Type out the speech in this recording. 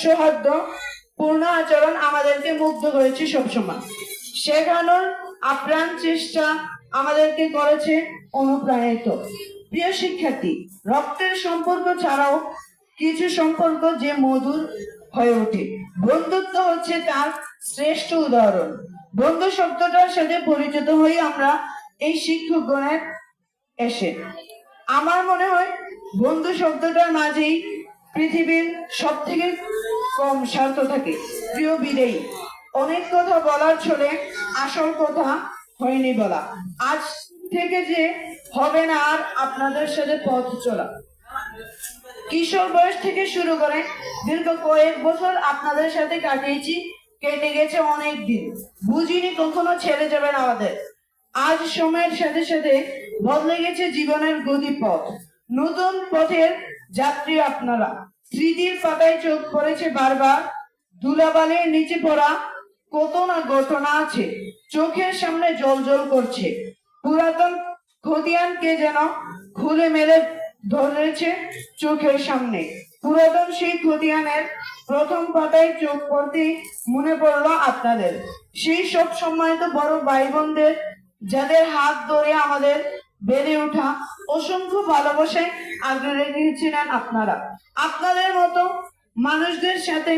সৌহার্দ্য পূর্ণ আচরণ আমাদেরকে মুগ্ধ করেছে সবসময়। শেখানোর আপ্রাণ চেষ্টা আমাদেরকে করেছে অনুপ্রাণিত। প্রিয় শিক্ষার্থী, রক্তের সম্পর্ক ছাড়াও কিছু সম্পর্ক যে মধুর হয়ে ওঠে, বন্ধুত্ব হচ্ছে তার শ্রেষ্ঠ উদাহরণ। বন্ধু শব্দটার সাথে পরিচিত হই আমরা এই শিক্ষকগণের এসে। আমার মনে হয় বন্ধু শব্দটার মাঝেই পৃথিবীর সব থেকে কম স্বার্থ থাকে। প্রিয় বিদেয়ী, অনেক কথা বলার ছলে আসল কথা হয়নি বলা। আজ থেকে যে হবে না আর আপনাদের সাথে পথ চলা। কিশোর বয়স থেকে শুরু করে দীর্ঘ কয়েক বছর আপনাদের সাথে কাটিয়েছি, কেটে গেছে অনেক দিন, বুঝিনি কখনো ছেড়ে যাবেন আমাদের। আজ সময়ের সাথে সাথে বদলে গেছে জীবনের গতিপথ, নতুন পথের যাত্রী আপনারা। স্মৃতির পাতায় চোখ পড়েছে বারবার, ধুলাবালির নিচে পড়া কত না ঘটনা আছে চোখের সামনে জ্বলজ্বল করছে। পুরাতন খতিয়ানকে যেন খুলে মেলে ধরেছে চোখের সামনে। পুরাতন সেই খতিয়ানের প্রথম পাতায় চোখ পড়তে মনে পড়লো আপনাদের সেই সব সম্মানিত বড় ভাই বোনদের, যাদের হাত ধরে আমাদের বেড়ে ওঠা অসংখ্য ভালোবাসায় আগলে রেখেছিলেন আপনারা। আপনাদের মতো মানুষদের সাথে